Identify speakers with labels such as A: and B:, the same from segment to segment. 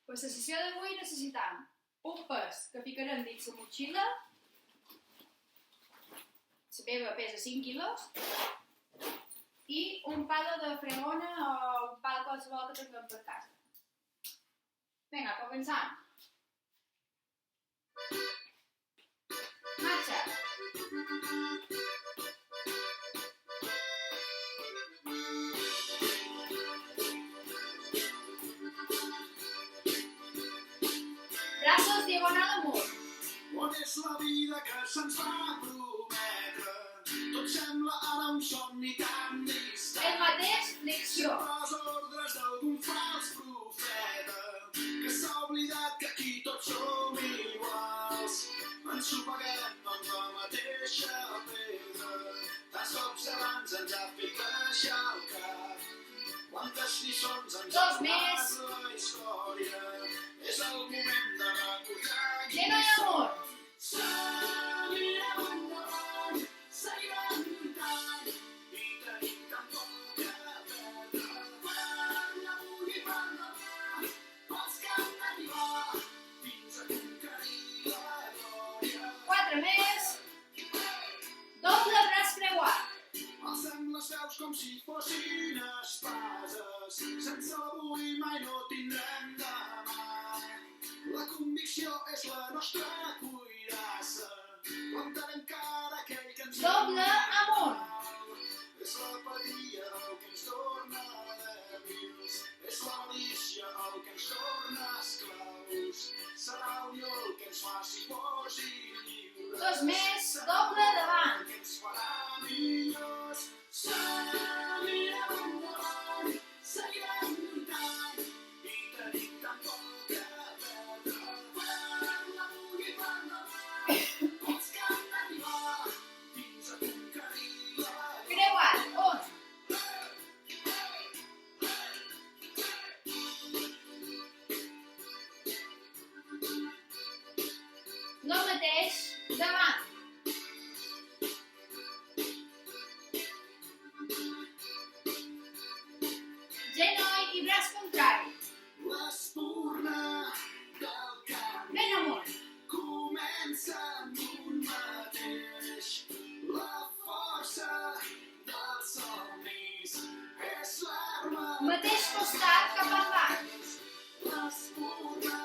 A: Per la sessió d'avui necessitam un pes que ficarem dins la motxilla. La meva pesa 5 quilos. I un palo de fregona o un pal qualsevol que tinguem per casa. Vinga, començam. Marxa! Braços diagonal amunt.
B: On és la vida que se'ns va prometre? Tot sembla ara un somni tan distant.
A: El mateix, flexió.
B: Les ordres d'algun fals profeta que s'ha oblidat que aquí tots som iguals. Ens ho paguem amb la mateixa pedra. Tants cops abans ens ha fet baixar el cap. Quantes lliçons ens ha donat la història. És el moment de recordar qui
A: Genoll amunt.
B: Seguirem endavant, seguirem lluitant i tenim tan poc a perdre. Per avui i per demà, pels que han d'arribar fins a conquerir la glòria.
A: 4 més. Doble braç creuat.
B: Alcem les veus com si fossin espases. Sense l'avui mai no tindrem demà. La convicció és la nostra cuirassa. Plantarem cara a aquell que ens
A: Doble amunt.
B: És l'apatia el que ens torna dèbils. És la malícia el que ens torna esclaus. Serà unió el que ens faci forts i lliures.
A: 2 més. Doble davant.
B: El que ens farà millors. Seguirem endavant, seguirem lluitant i tenim tan poc a perdre. Per avui i per demà, els que han d'arribar fins a conquerir la
A: Creuat. 1. No mateix. Davant. Genoll i braç contrari.
B: l'espurna del camp.
A: Ben amunt.
B: Comença amb un mateix. La força dels somnis és l'arma.
A: Mateix costat cap avall.
B: L'espurna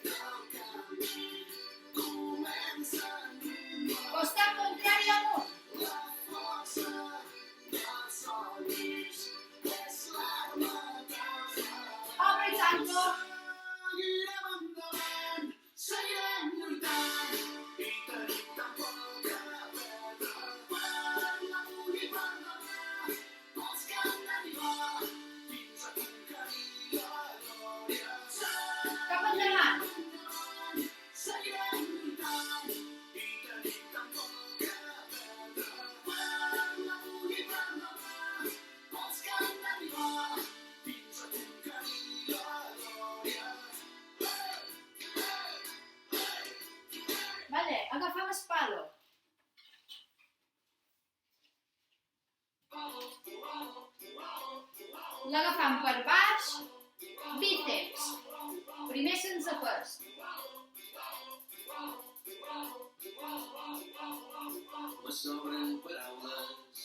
B: del camí comença amb un mateix.
A: Costat contrari amunt.
B: La força dels somnis és l'arma dels valors.
A: Obre i tanco.
B: Seguirem endavant, seguirem lluitant i tenim tan poc a perdre. Per avui i per demà, els que han d'arribar fins a conquerir la glòria.
A: Cap endavant.
B: Seguirem lluitant i tenim tan poc a perdre. Per avui i per demà, els que han d'arribar fins a conquerir la glòria.
A: Vale, agafem el palo. L'agafam per baix. Bíceps. Primer sense pes.
C: Me sobren paraules,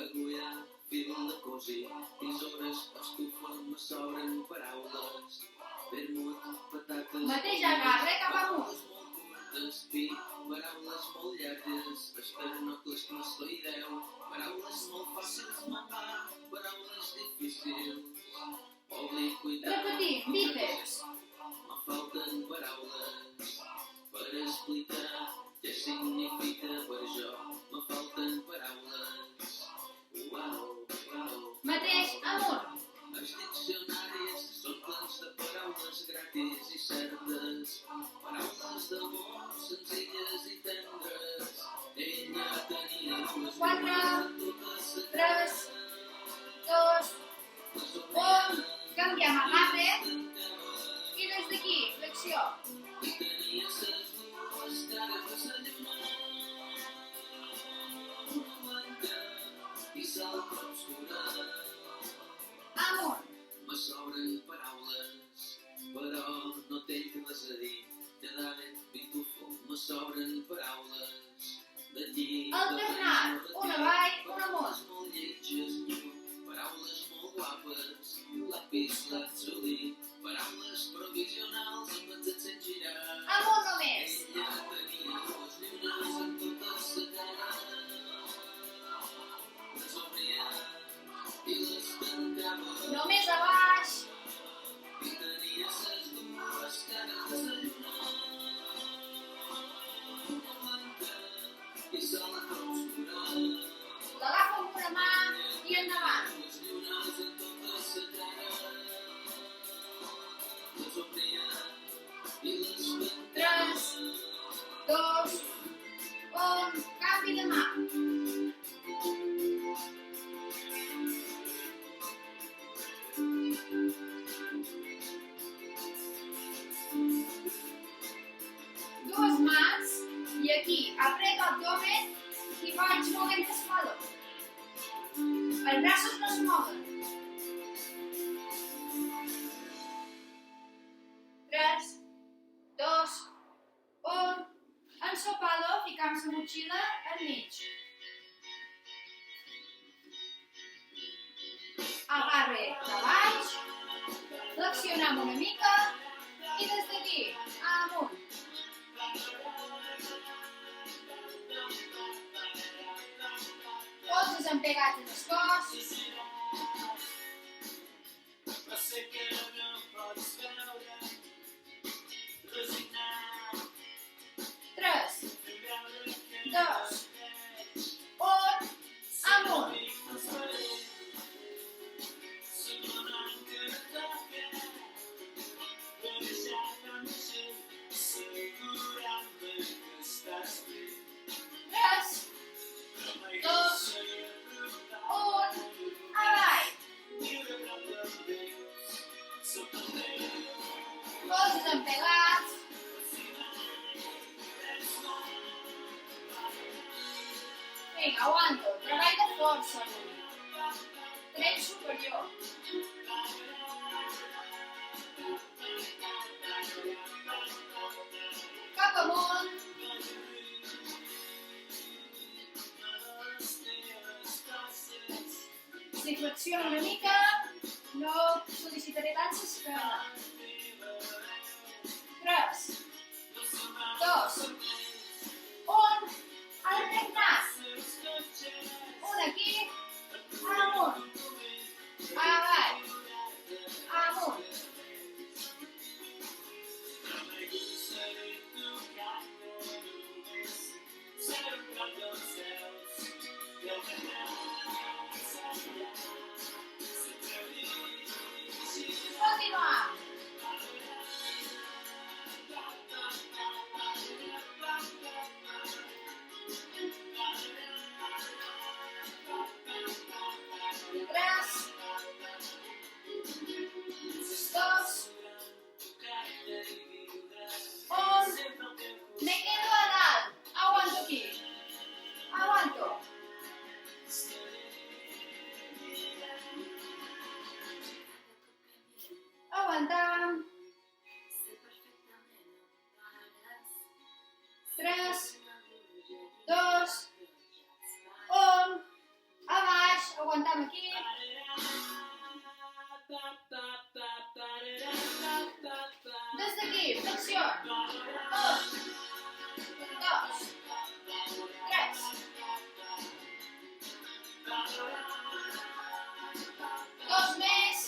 C: agulla, fil de cosir, tisores, estufa, me sobren paraules, vermut, patates...
A: Mateix agarre cap amunt.
C: Despí, paraules molt llargues, esternocles masclideu, paraules molt fàcils mamar, paraules difícils, obliquitat...
A: Repetim, bíceps.
C: Me falten paraules per explicar què significa per jo. Me falten paraules. Uau, uau.
A: Mateix amunt.
C: Els diccionaris són plens de paraules gratis i certes. Paraules d'amor senzilles i tendres. Ella tenia dues
A: 4,
C: totes
A: 3, 2, 1. Canviem agarre. I des d'aquí, flexió.
C: i tenia ses dues cares de sa lluna. Una blanca i l'altra obscura.
A: Amunt.
C: Me sobren paraules, però
A: Alternat, un avall, un amunt.
C: Molt lletges, paraules molt guapes, lápiz, lazuli, paraules provisionals amb els accents girats.
A: Amunt només.
C: Ella tenia les llunes en tota sa cara, les obria i les tancava.
A: Només a baix.
C: I tenia ses dues cares de lluna, una blanca i sola com oscura.
A: L'agafa amb una mà i endavant.
C: Les llunes en tota sa cara, les obria i les tancava.
A: 3, 2, 1, canvi de mà. Dues mans i aquí apreta abdomen i vaig movent l'espalda. Els braços no es mouen. 3, 2, 1. Ensopado, ficam la motxilla al mig. Agarre de baix, flexionem una mica i des d'aquí, amunt. Colzes empegats en el cos.
B: Va ser que no pots veure, resignat,
A: 3,
B: veure que
A: 2, 1, amunt. Tres, dos, un, avall. Colzes empegats. Vinga, aguanto. Treball de força avui. Tren superior. Cap amunt. Si flexiono una mica, no sol·licitaré tant l'esquena. 3, 2, 1, alternat. Un aquí, amunt, avall, amunt. Continuem. Tres, dos, un. Me quedo a dalt. Aguanto aquí. Aguanto. Aguantam. 3, 2, 1. A baix. Aguantam aquí. Des d'aquí, flexió. 1, 2, 3. Dos més.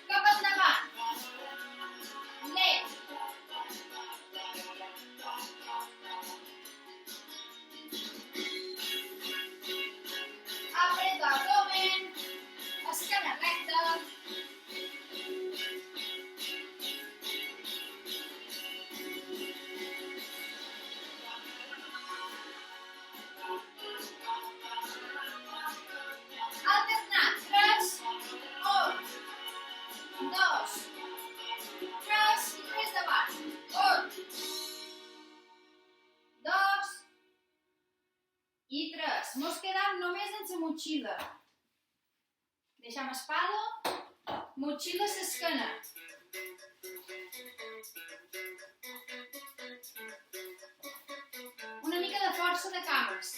A: Cap endavant. Lent. Apreta abdomen. Esquena recta. Alternat. 3, 1, 2, 3, més davant. 1, 2 i 3. Mos quedam només en la motxilla. Deixam espalda, motxilla a l'esquena. Força de cames.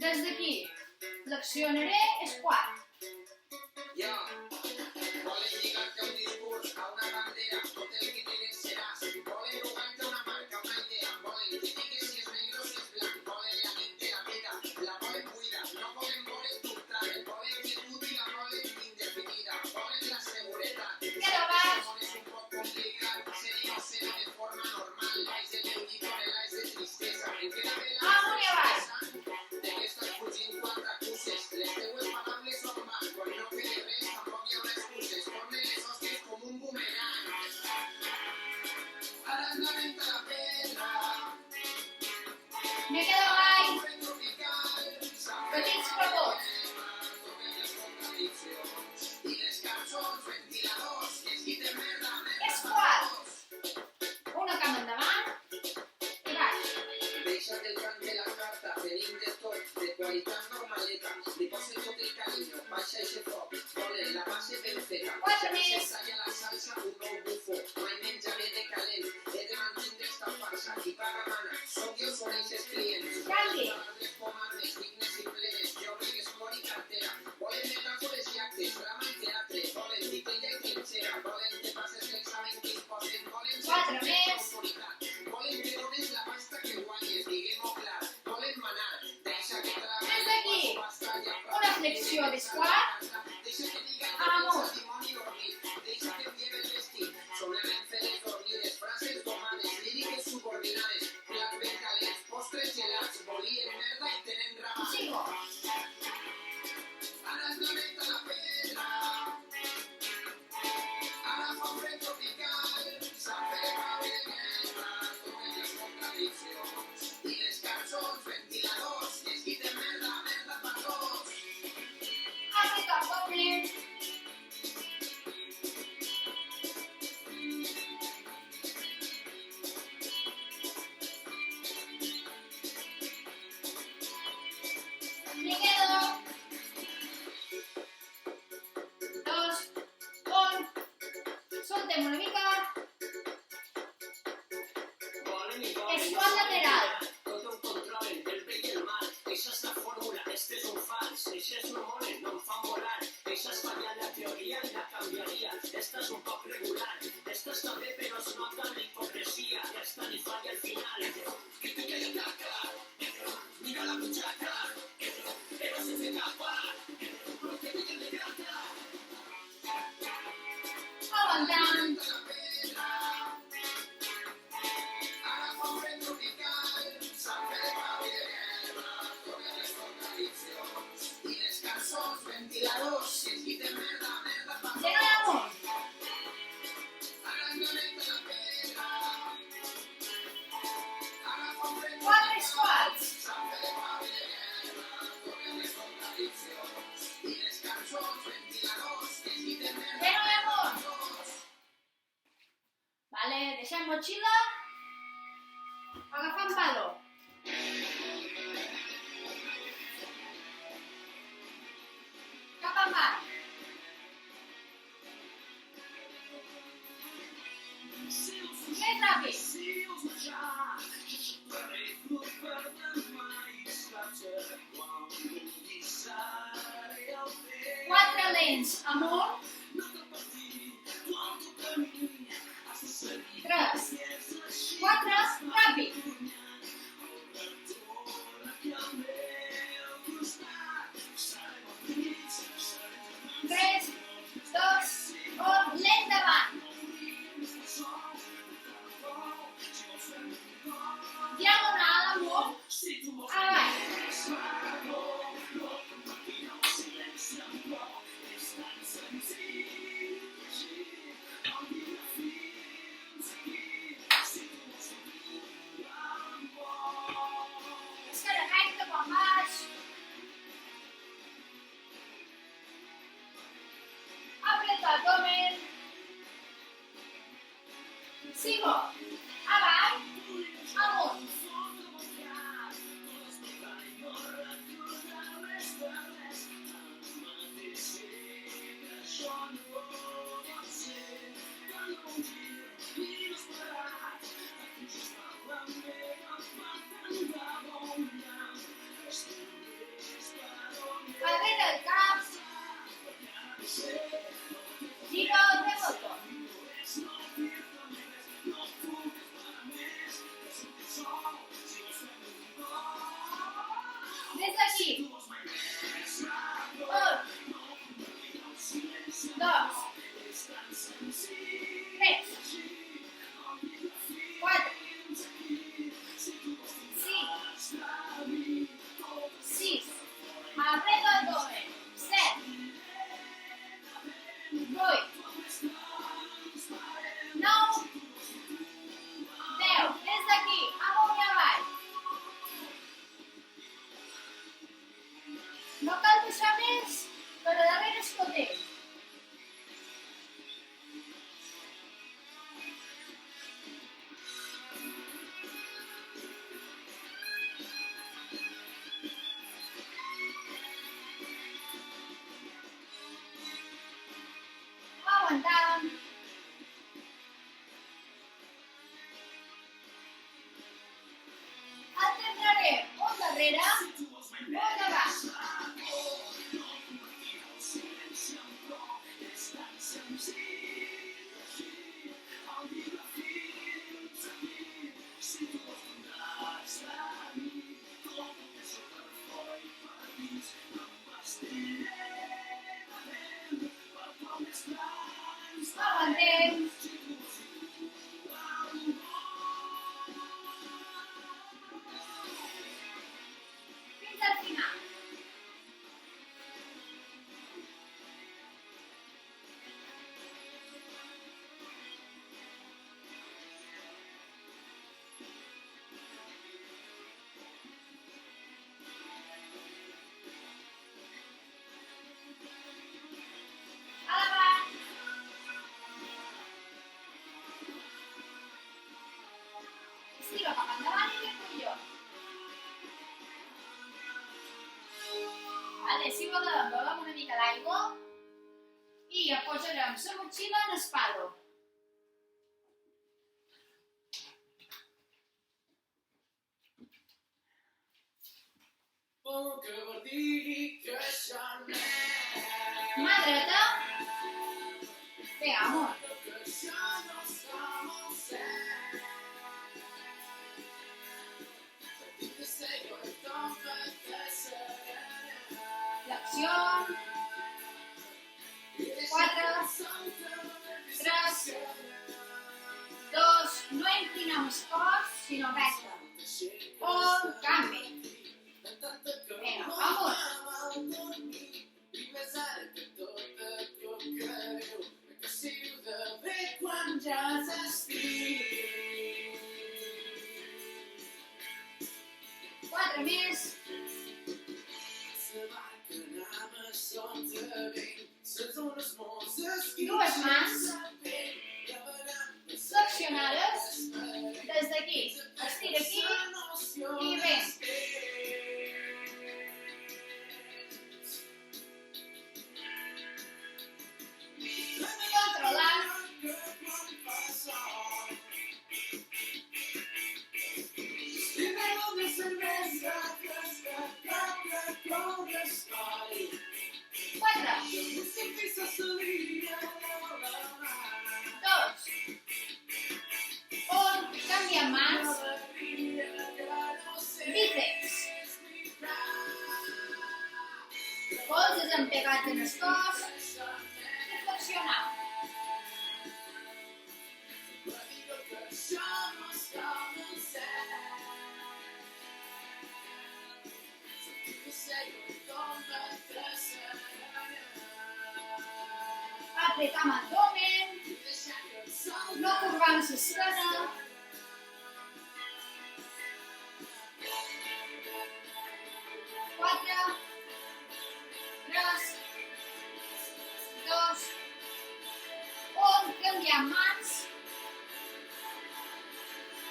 A: Des d'aquí, flexionaré squat.
C: Jo, volen lligar-te un discurs a una bandera, tot el que tenen seràs. Volen robar-te una marca, una idea. Volen que digues si és negre o si és blanc. Volen la nit de la vida, la volen buida. No volen tu travel. Volen que tu la volen indefinida. Volen la seguretat.
A: Queda baix.
C: És un poc complicat. Ser innocent de forma normal. L'haig de mentir con el haig de tristesa. En queda bé la
A: Amunt i avall.
C: de què estàs fugint quan t'acuses. Les teues paraules són van. Quan no quede res, tampoc hi haurà excuses. Tornen les hòsties com un bumerang. Ara es lamenta la pedra.
A: Me quedo avall.
C: Vent tropical.
A: Petits rebrots.
C: Toquen les contradiccions. I les cançons, ventiladors, que es quiten merda,
A: Squat. Una cama endavant i baix.
C: Deixa que el cant de la carta, tenim de tot, de qualitat normaleta. Li posen tot el carinyo, baixa eixe foc. Volen la base ben feta.
A: Quatre més.
C: S'ensalla la salsa, un nou bufo. Mai menjaré de calent. He de mantindre esta farsa. Qui paga mana, sóc jo, són eixes clients.
A: Canvi.
C: Paraules comandes, dignes i plenes, jòbregues, cor i cartera. Volen metàfores i actes, drama i teatre. Volen titella i trinxera. Volen que passes l'examen que es posen. Volen
A: Quatre més.
C: autoritat. Volen que dones la pasta que guanyes, diguem-ho clar. Volen manar, deixa que tragues.
A: Des d'aquí, una flexió de squat.
C: Deixa que diga
A: Amunt.
C: el dimoni dormit. Deixa que em lleve el vestit. Sonen feres dormides, frases domades, líriques subordinades, plats ben calents, postres gelats, volien merda i tenen rabat.
A: Sigo.
C: Ara es lamenta la pedra. Ara fa un fred tropical. S'han fet caure de guerra. Toquen les contradiccions. I les cançons, ventiladors, que es quiten merda, merda per tots.
A: Aplica doble. Me quedo. 2, 1. Soltem una mica. Squat lateral.
D: Tot un control entre el bé i el mal. Eixa és la fórmula, este és un fals. Eixes no molen, no em fan volar. Eixa és fallar la teoria i la canviaria. Esta és un poc regular. Esta està bé, però es nota la hipocresia. Esta li falla al final. Que tu que ataca. Mira la butxaca. Però sense capa. Però que tu que me gata.
A: Aguantant.
C: La pedra. Ara fa un fred tropical. S'han fet caure de guerra. Toquen les contradiccions. I les cançons, ventiladors, que es quiten merda, merda per tots.
A: Genoll amunt.
C: Ara es lamenta la pedra. Ara fa un fred
A: 4 squats.
C: s'han fet caure de guerra. Toquen les contradiccions. I les cançons, ventiladors, que es quiten merda,
A: Genoll amunt.
C: per tots.
A: Vale, deixem motxilla. Agafant palo. Cap avall. Més ràpid. Quatre lents amunt. 3, 4, ràpid. 3, 2, 1, lent davant. Diagonal amunt. Avall. Esquerra recta, quan baix. Apreta abdomen. Sigo. Avall. Amunt. comentàvem. Alternaré un darrere, un davant. Avancem. Fins al final. A davant. Estira cap endavant i recull jo. Vale, si volem, bevem una mica d'aigua i posarem la motxilla en el palo. Mà dreta. Vinga, amor. Flexió. 4, 3, 2, no inclinem el cos, sinó recte. Un canvi. Vinga, vamos. Quatre més. Dues mans flexionades des d'aquí. Estira aquí i ven. Controlant. Quatre. Dos. Un. Canviem mans. Bíceps. Colzes empegats en el cos. I flexionar. Apretam abdomen. No curvant l'esquena. Quatre. 3, 2, 1. Canviem mans.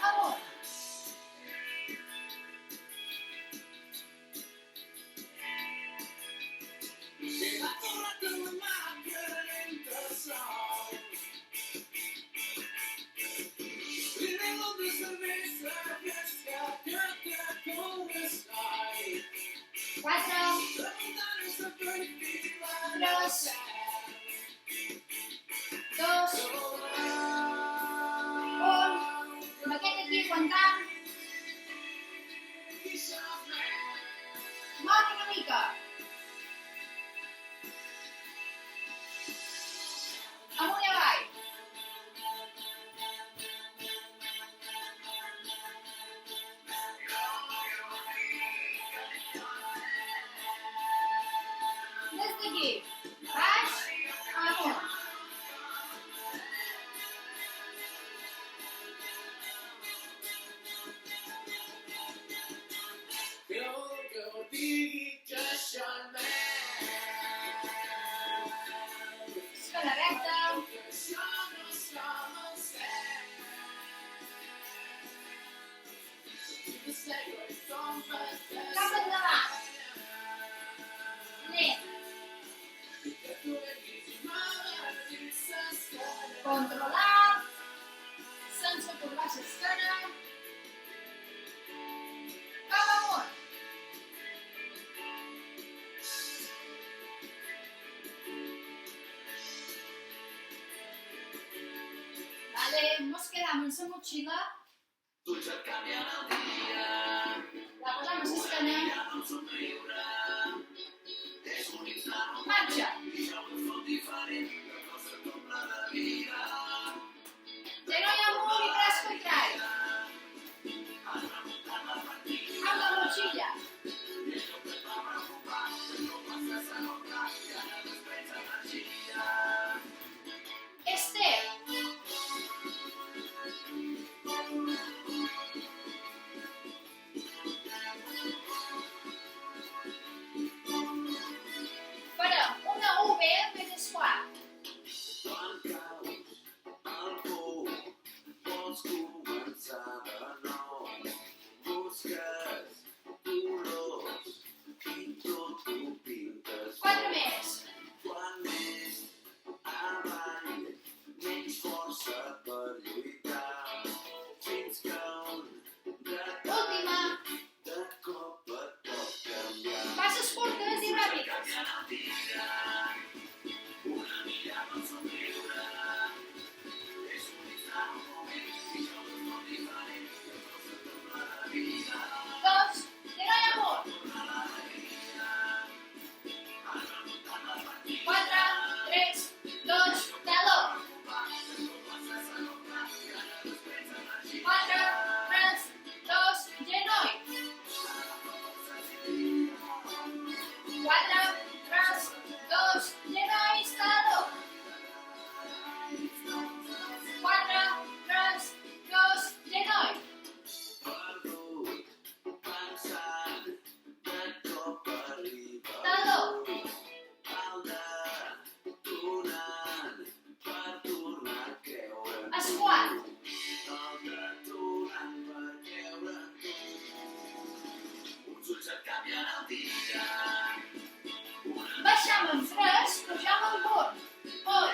A: Amunt. Quatre. 3, 2, 1. Amb aquest aquí aguantant. Mou una mica. Amunt i avall. Des d'aquí. Baix. Amunt. Esquena recta. Cap endavant. Lent. controlat, sense curvar l'esquena, cap amunt. Vale, mos quedam en la motxilla, la posam a l'esquena, marxa. Genoll amunt i braç contrari. Amb la motxilla. Estep. Farem una V més suau. Quatre més. Última. Passes curtes i ràpides. Dos, genoll amunt. Quatre, tres, dos, taló. Quatre, tres, dos, genoll. Quatre, tres, dos, genoll, taló. Quatre, tres, dos, genoll. Taló. Esquat. Baixam en tres, pujam en mur. Un,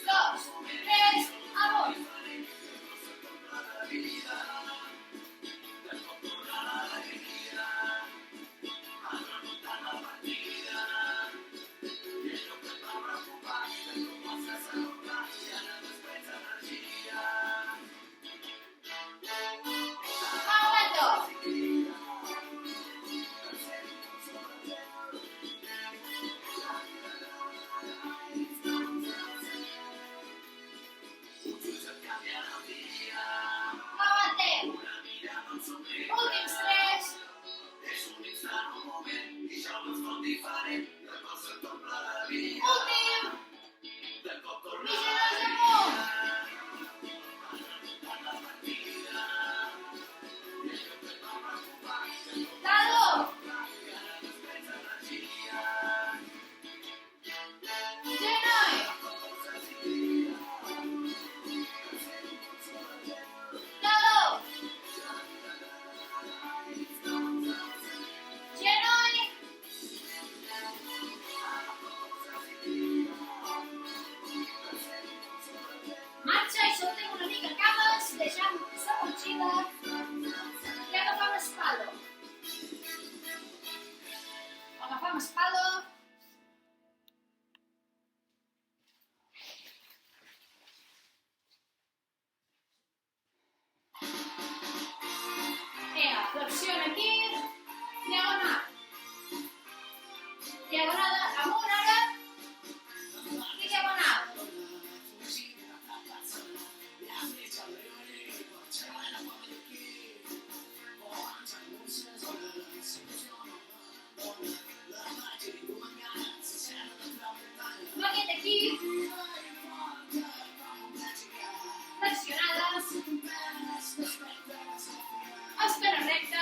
A: dos, tres, amunt. Aguanto. Avancem. Últims tres. Últim. I genolls amunt. Taló. Genoll. Taló. Genoll. Marxa i soltem una mica cames, deixam la motxilla i agafam espalo. Agafam espalo. Flexiona aquí, diagonal. Diagonal amunt ara i diagonal. Maqueta aquí. Flexionada. Esquena recta.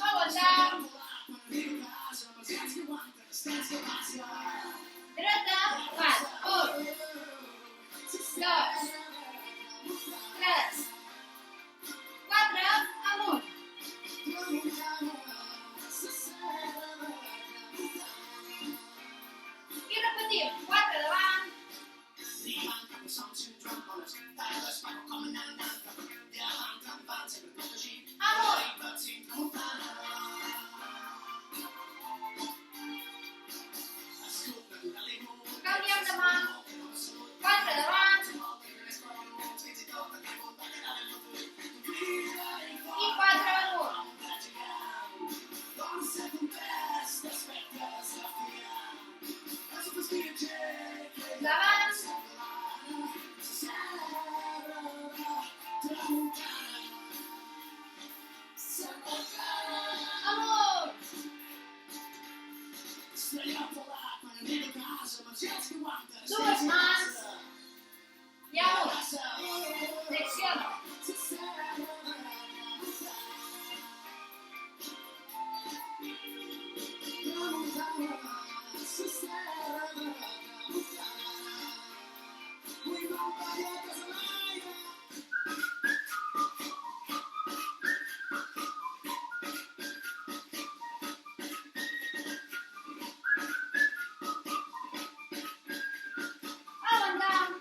A: Aguantar. Dreta, pas. 1, 2, 3, Amor! Dues mans. Llavors, flexiona. Aguantam.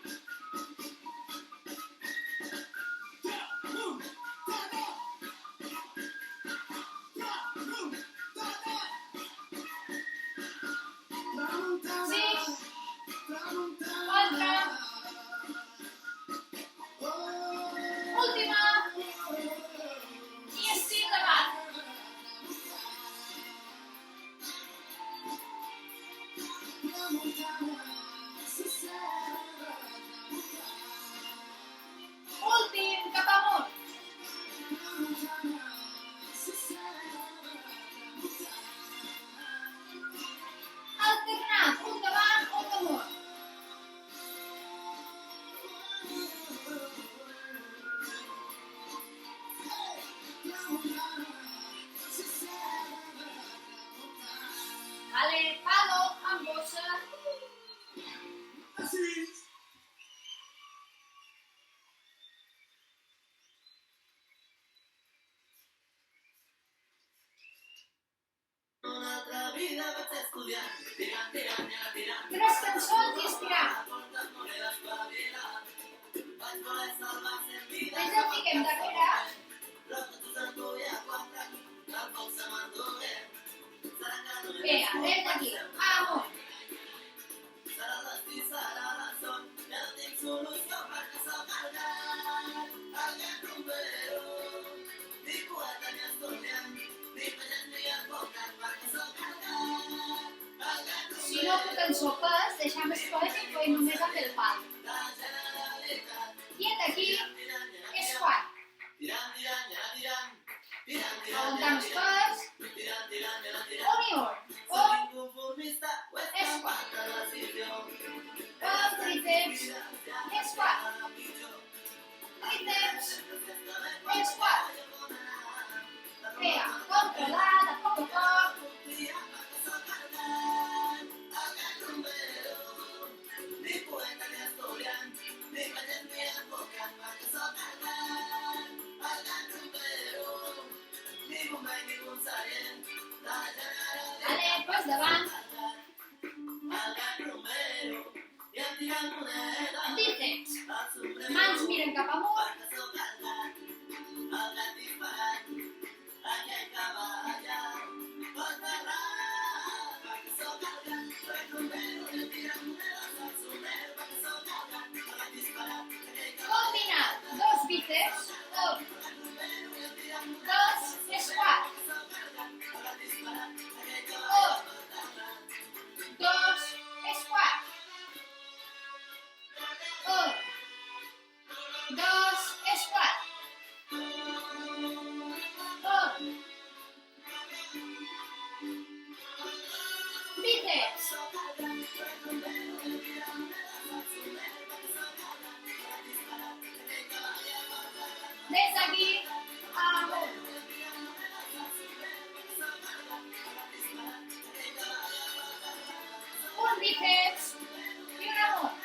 A: Última. I estic davant. Últim, cap amunt. Alternat, un davant, un damunt. Vale, palo, amb bossa. Tres cançons i estirar. Ens en fiquem darrere. Vinga, des d'aquí, amunt. Si no puc en sopes, deixem el pes i fem només amb el pal. I aquí, squat. Aguantam el pes. Un i un. Squat. Tríceps. Squat. Tríceps. Squat. Vinga, controlat, a poc a poc. Vale, pues davant. Bíceps. Mans miren cap amunt. Combinat. Dos bíceps. Un. Dos. Squat. Un. Dos. Squat. Un. Dos. Squat. Un. Bíceps. Des d'aquí, amunt. Un bíceps i un amunt.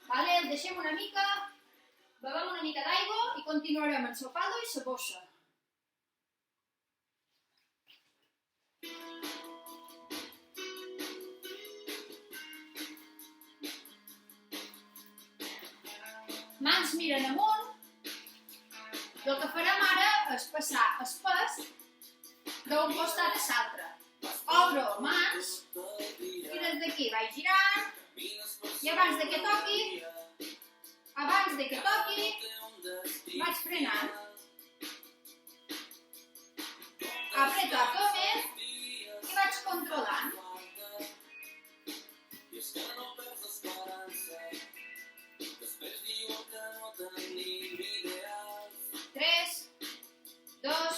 A: Vale, el deixem una mica, bevem una mica d'aigua i continuarem amb el palo i la bossa. Mans miren amunt. El que farem ara és passar el pes d'un costat a l'altre. Obro mans i des d'aquí vaig girant i abans de que toqui, vaig frenant. Apreto abdomen i vaig controlant. Tres, dos,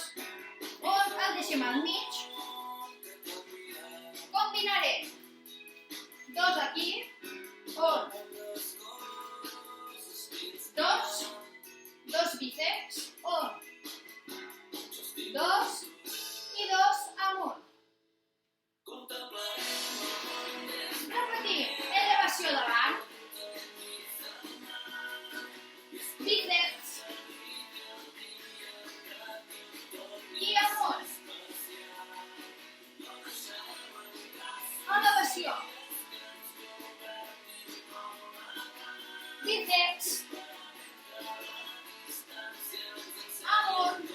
A: un, el deixem al mig. Combinarem dos aquí, un, dos bíceps, un, dos i dos amunt. Repetim, elevació davant, bíceps i amunt. Elevació, bíceps, amunt.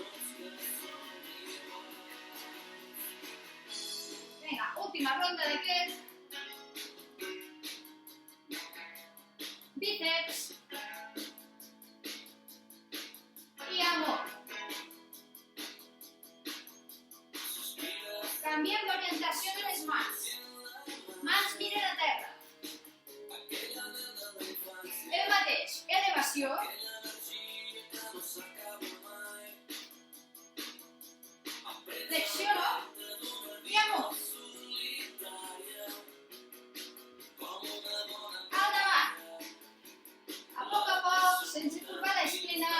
A: Vinga, última ronda d'aquest. Bíceps i amunt. Canviem l'orientació de les mans. Mans miren a terra. El mateix, elevació. Flexiono i amunt. Al davant. A poc, sense curvar l'esquena.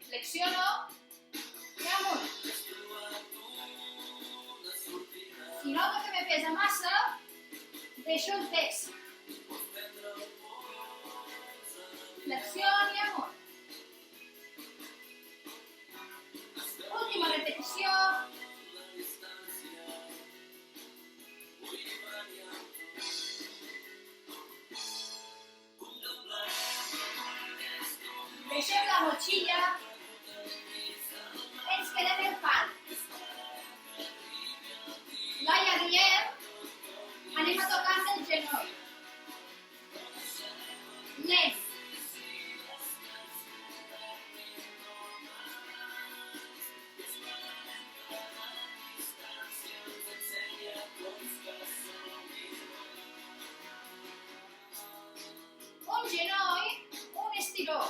A: Flexiono i amunt. Si noto que me pesa massa, deixo el pes. Flexiono i amunt. Última repetició. Deixem la motxilla. Ens quedem el pal. L'allarguem. Anem a tocar amb el genoll. Lent. Un genoll, un estiró.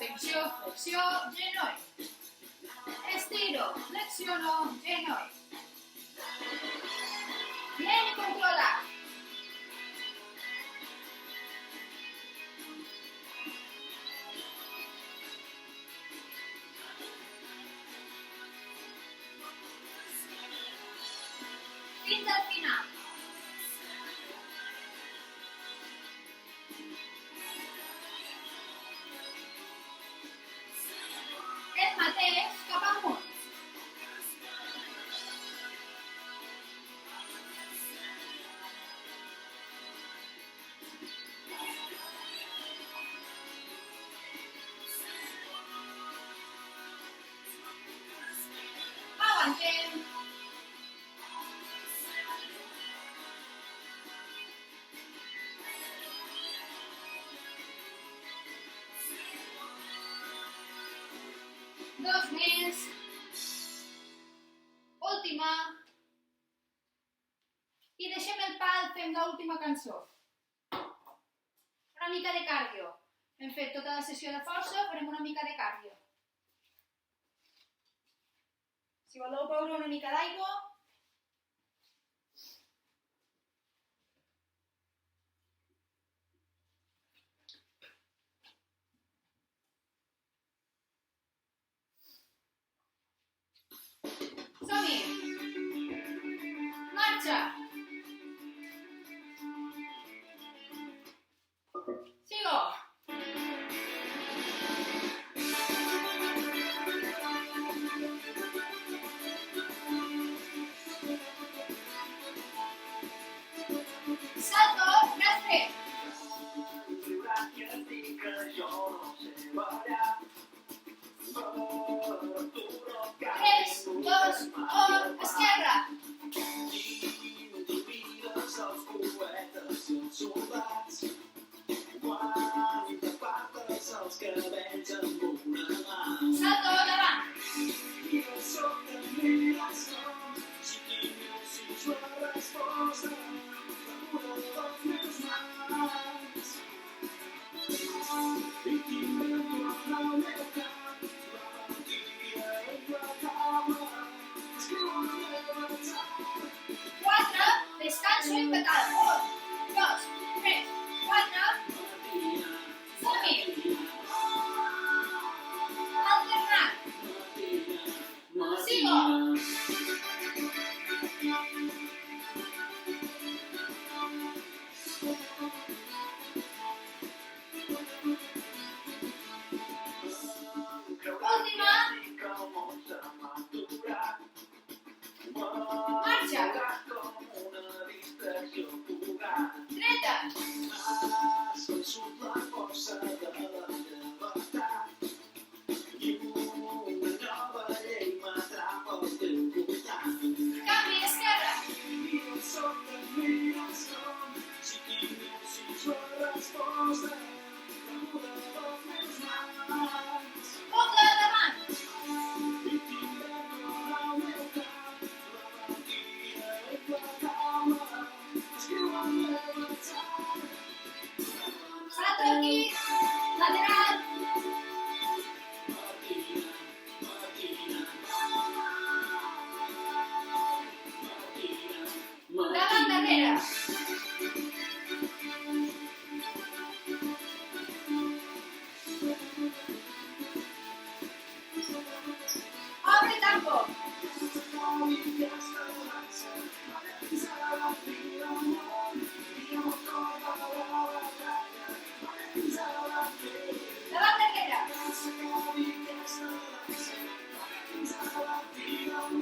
A: Extensió, flexió, genoll. Estiro, flexiono, genoll. Lent i controlat. Fins al final. El mateix cap amunt. Aguantem. Dos més. Última. I deixem el pal, fem l'última cançó. Una mica de cardio. Hem fet tota la sessió de força, farem una mica de cardio. Si voleu beure una mica d'aigua. Som-hi! Marxa! Sigo! Salto, rastre! 3, 2, 1, esquerra!
B: i els soldats. Quan t'apartes els cabells amb una mà.
A: Salto davant.
B: I de sobte mires com si tinguessis la resposta d'una de les meves mans. I t'invento en el meu cap la mentida implacable. Escriu el meu atzar.
A: 4, descanso y petada. 1, 2, 3, 4. Som-hi. Alternat. Sigo. Última. Marxa. Dreta.
B: Has vençut la força de la llibertat i una nova llei m'atrapa al teu voltant.
A: Canvi, esquerra.
B: I de sobte mires com si tinguessis la resposta d'una de les meves mans.
A: Doble davant.
B: I t'invento en el meu cap la mentida implacable. Escriu el meu atzar.
A: Salto aquí. Lateral. Davant, darrere. Obre tampo. Davant, darrere.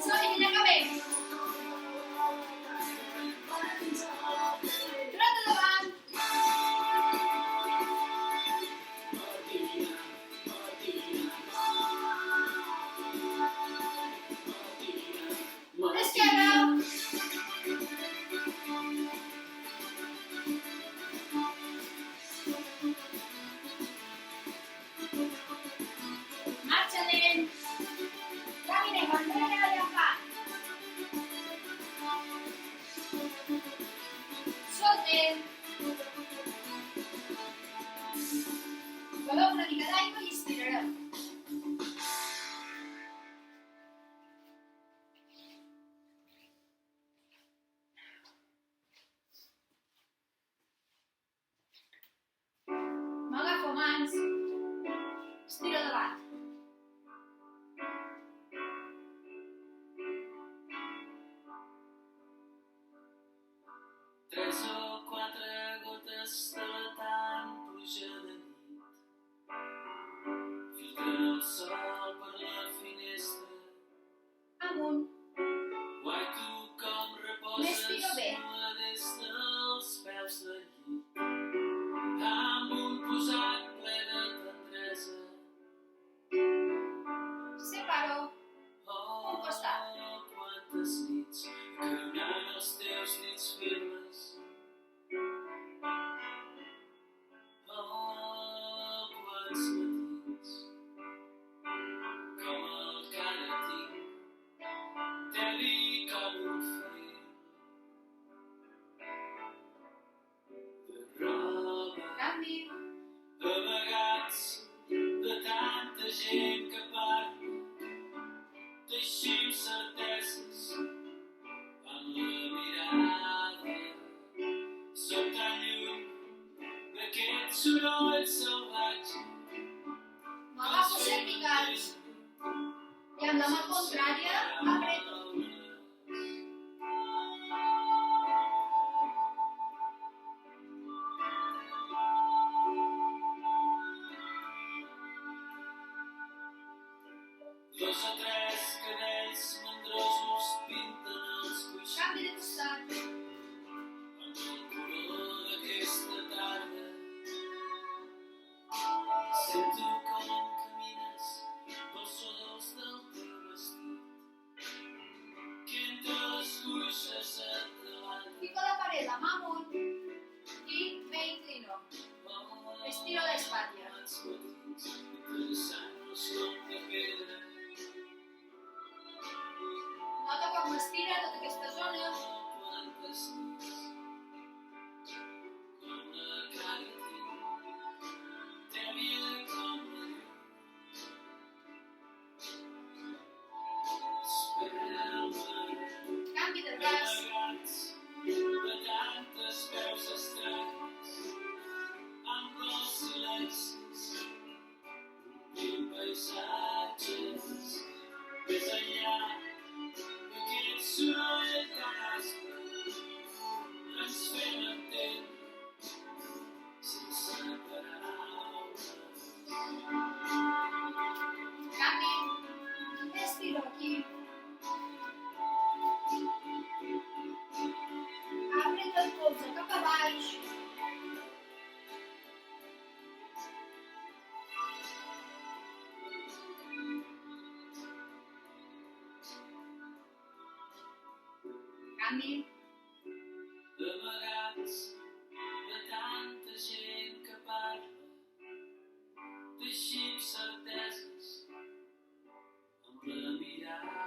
A: Som-hi, que ja acabem. Dreta davant. Esquerra. Marxa lent. Caminem enrere i endavant. Soltem. Beveu una mica d'aigua i estirarem. M'agafo mans. Estiro davant.
E: Tres o quatre gotes de la tan pluja de nit filtren el sol per la finestra.
A: Amunt.
E: Guaito com
A: M'estiro
E: reposes
A: bé.
E: nua des dels peus del llit, amb un posat ple de tendresa.
A: Separo.
E: Oh,
A: Un costat.
E: quantes nits acaronant els teus dits firmes. Oh, quants matins com el que ara tinc, teli com un fil de roba,
A: Canvi.
E: amagats de tanta gent que parla. Teixim certeses amb la mirada. Som tan lluny d'aquest soroll salvatge.
A: M'agafo cervicals. I amb la mà contrària apreto.
E: Dos o tres cadells mandrosos pinten els coixins
A: Canvi de costat.
E: amb el color d'aquesta tarda. Sento com camines pels sudors del teu vestit. ens fem entendre sense paraules.
A: Canvi, estiro aquí. Apreta el colze cap a baix. Canvi,
E: Amagats de tanta gent que parla, teixim certeses amb la mirada.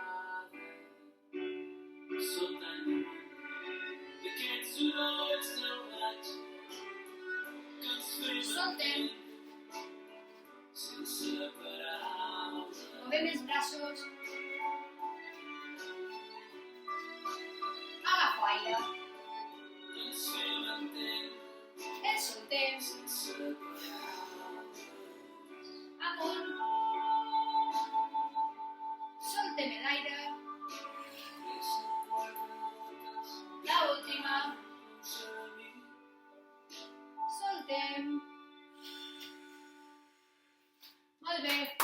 E: Som tan lluny d'aquests sorolls salvatges que ens fem
A: soltem.
E: sense paraules.
A: Movem els braços. Agafo aire.
E: Ens fem entendre
A: El soltem.
E: sense paraules.
A: Amunt. Soltem l'aire.
E: Deixa quatre gotes
A: La última.
E: sobre mi.
A: Soltem. Molt bé.